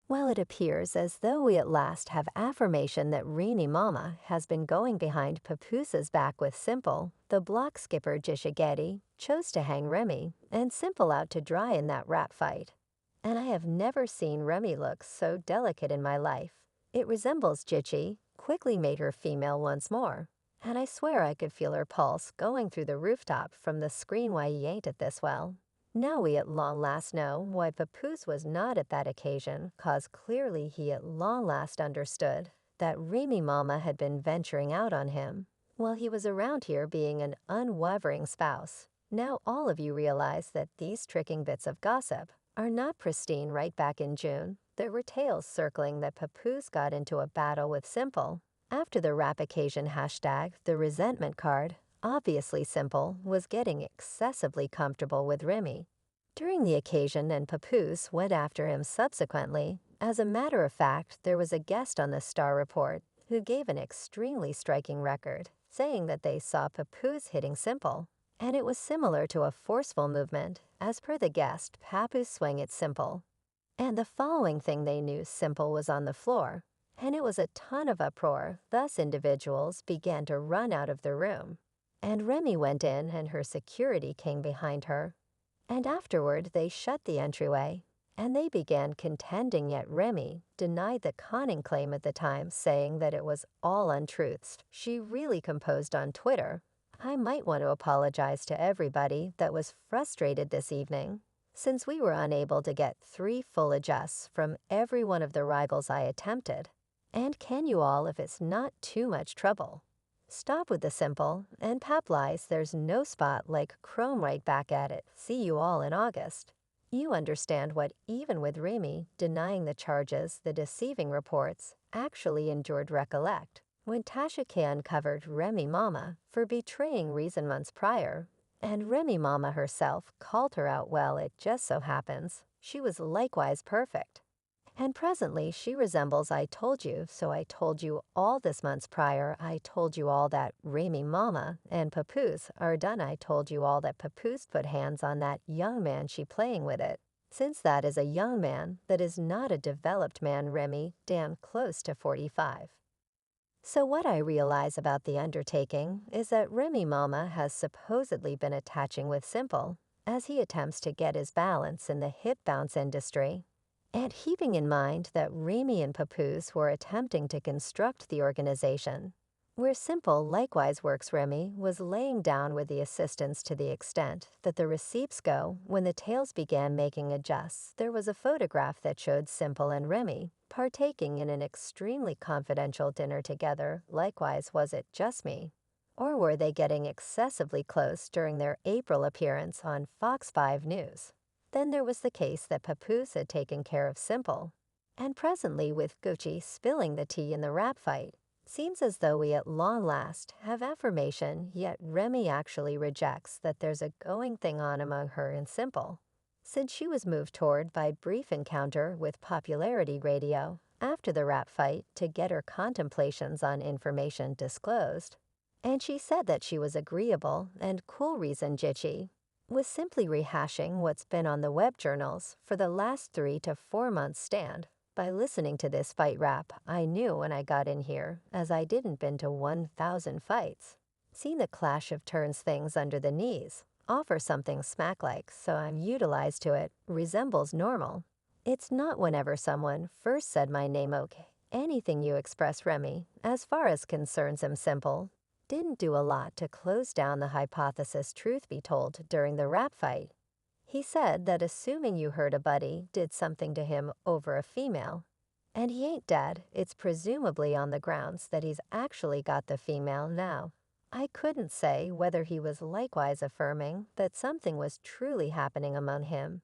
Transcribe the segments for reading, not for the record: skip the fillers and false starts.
Well, it appears as though we at last have affirmation that Remy Mama has been going behind Papoose's back with Simple. The block skipper Jishigeti chose to hang Remy and Simple out to dry in that rap fight. And I have never seen Remy look so delicate in my life. It resembles Jichi, quickly made her female once more. And I swear I could feel her pulse going through the rooftop from the screen. Why he ain't at this well. Now we at long last know why Papoose was not at that occasion, 'cause clearly he at long last understood that Remy Mama had been venturing out on him, while he was around here being an unwavering spouse. Now all of you realize that these tricking bits of gossip are not pristine. Right back in June, there were tales circling that Papoose got into a battle with Simple. After the rap occasion hashtag, the resentment card, obviously Simple was getting excessively comfortable with Remy during the occasion, and Papoose went after him subsequently. As a matter of fact, there was a guest on the Star Report who gave an extremely striking record, saying that they saw Papoose hitting Simple, and it was similar to a forceful movement. As per the guest, Papoose swung at Simple, and the following thing they knew, Simple was on the floor, and it was a ton of uproar. Thus individuals began to run out of the room, and Remy went in and her security came behind her. And afterward they shut the entryway, and they began contending, yet Remy denied the conning claim at the time, saying that it was all untruths. She really composed on Twitter. I might want to apologize to everybody that was frustrated this evening, since we were unable to get 3 full adjusts from every one of the rivals I attempted. And can you all, if it's not too much trouble, stop with the Simple and Pap lies? There's no spot like Chrome. Right back at it. See you all in August. You understand what, even with Remy denying the charges, the deceiving reports actually endured. Recollect when Tasha K uncovered Remy Mama for betraying reason months prior, and Remy Mama herself called her out. Well, it just so happens she was likewise perfect. And presently she resembles I told you, so I told you all this months prior. I told you all that Remy Mama and Papoose are done. I told you all that Papoose put hands on that young man she playing with it. Since that is a young man, that is not a developed man. Remy damn close to 45. So what I realize about the undertaking is that Remy Mama has supposedly been attaching with Simple as he attempts to get his balance in the hip bounce industry. And keeping in mind that Remy and Papoose were attempting to construct the organization, where Simple likewise works, Remy was laying down with the assistants to the extent that the receipts go. When the tales began making adjusts, there was a photograph that showed Simple and Remy partaking in an extremely confidential dinner together. Likewise, was it just me, or were they getting excessively close during their April appearance on Fox 5 News? Then there was the case that Papoose had taken care of Simple, and presently with Gucci spilling the tea in the rap fight, seems as though we at long last have affirmation. Yet Remy actually rejects that there's a going thing on among her and Simple, since she was moved toward by brief encounter with Popularity Radio after the rap fight to get her contemplations on information disclosed. And she said that she was agreeable and cool. Reason Jichi was simply rehashing what's been on the web journals for the last 3 to 4 months. Stand by listening to this fight rap. I knew when I got in here, as I didn't been to 1,000 fights, seen the clash of turns, things under the knees, offer something smack like, so I'm utilized to it, resembles normal. It's not whenever someone first said my name. Okay, anything you express, Remy, as far as concerns him, Simple didn't do a lot to close down the hypothesis. Truth be told, during the rap fight, he said that assuming you heard a buddy did something to him over a female, and he ain't dead, it's presumably on the grounds that he's actually got the female now. I couldn't say whether he was likewise affirming that something was truly happening among him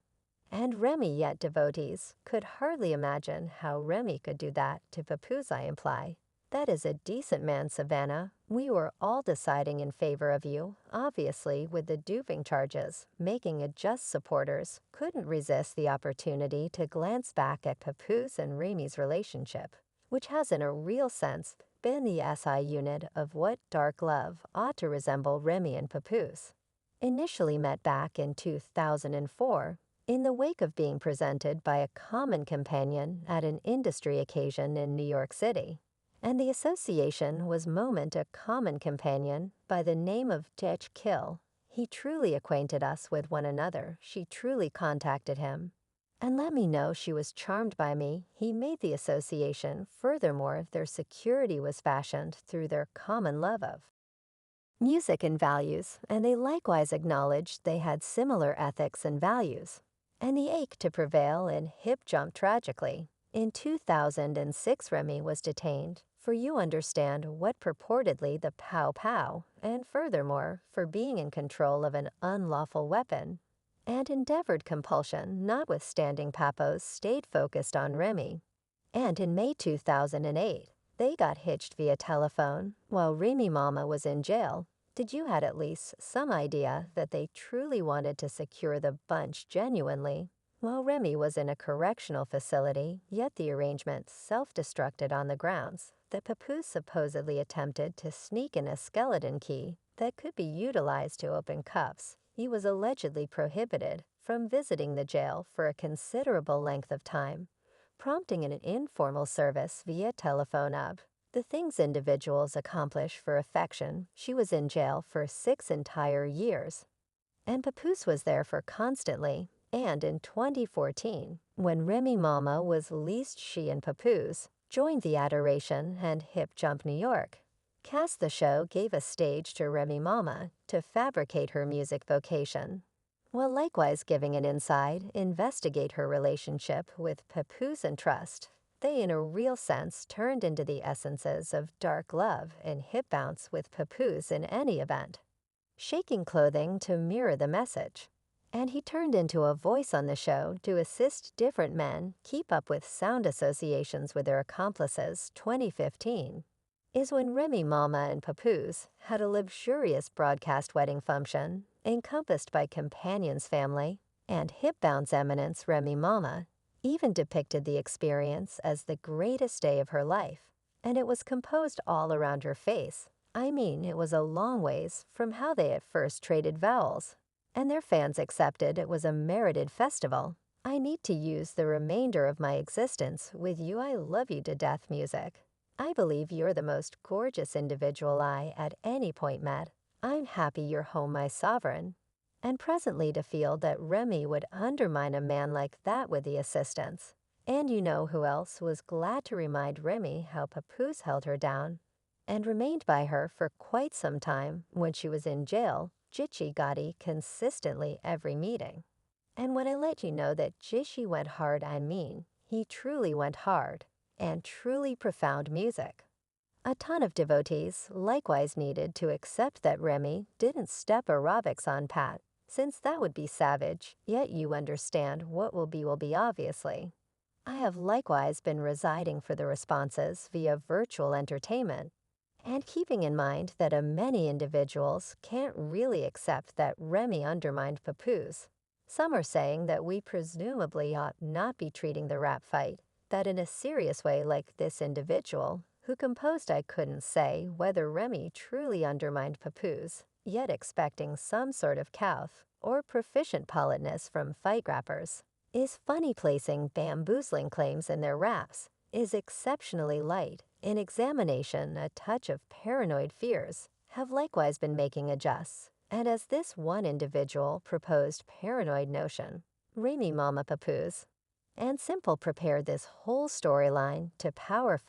and Remy, yet devotees could hardly imagine how Remy could do that to Papoose. I imply that is a decent man, Savannah. We were all deciding in favor of you, obviously, with the duping charges, making a just supporters couldn't resist the opportunity to glance back at Papoose and Remy's relationship, which has in a real sense been the SI unit of what dark love ought to resemble. Remy and Papoose initially met back in 2004, in the wake of being presented by a common companion at an industry occasion in New York City. And the association was moment a common companion by the name of Jetch Kill. He truly acquainted us with one another. She truly contacted him. And let me know she was charmed by me. He made the association. Furthermore, their security was fashioned through their common love of music and values, and they likewise acknowledged they had similar ethics and values. And the ache to prevail in hip jump tragically. In 2006, Remy was detained, for you understand what purportedly the pow pow, and furthermore, for being in control of an unlawful weapon. And endeavored compulsion, notwithstanding Papoose stayed focused on Remy. And in May 2008, they got hitched via telephone while Remy Mama was in jail. Did you had at least some idea that they truly wanted to secure the bunch genuinely? While Remy was in a correctional facility, yet the arrangement self-destructed on the grounds that Papoose supposedly attempted to sneak in a skeleton key that could be utilized to open cuffs. He was allegedly prohibited from visiting the jail for a considerable length of time, prompting an informal service via telephone up. The things individuals accomplish for affection. She was in jail for 6 entire years. And Papoose was there for constantly. And in 2014, when Remy Mama was leased, she and Papoose joined the Adoration and Hip Jump New York. Cast the show gave a stage to Remy Mama to fabricate her music vocation, while likewise giving an investigate her relationship with Papoose and trust. They in a real sense turned into the essences of dark love and hip bounce with Papoose in any event, shaking clothing to mirror the message. And he turned into a voice on the show to assist different men keep up with sound associations with their accomplices. 2015 is when Remy Mama and Papoose had a luxurious broadcast wedding function encompassed by Companion's family, and hip bounce eminence Remy Mama even depicted the experience as the greatest day of her life, and it was composed all around her face. I mean, it was a long ways from how they at first traded vowels, and their fans accepted it was a merited festival. I need to use the remainder of my existence with you. I love you to death music. I believe you're the most gorgeous individual I at any point met. I'm happy you're home, my sovereign. And presently to feel that Remy would undermine a man like that with the assistance. And you know who else was glad to remind Remy how Papoose held her down and remained by her for quite some time when she was in jail. Jitchy Gotti consistently every meeting. And when I let you know that Jishy went hard, I mean, he truly went hard, and truly profound music. A ton of devotees likewise needed to accept that Remy didn't step aerobics on Pat, since that would be savage, yet you understand what will be obviously. I have likewise been residing for the responses via virtual entertainment, and keeping in mind that many individuals can't really accept that Remy undermined Papoose. Some are saying that we presumably ought not be treating the rap fight that in a serious way like this individual who composed. I couldn't say whether Remy truly undermined Papoose, yet expecting some sort of couth or proficient politeness from fight rappers is funny. Placing bamboozling claims in their raps is exceptionally light. In examination, a touch of paranoid fears have likewise been making adjusts, and as this one individual proposed paranoid notion, Remy Mama Papoose and Simple prepared this whole storyline to power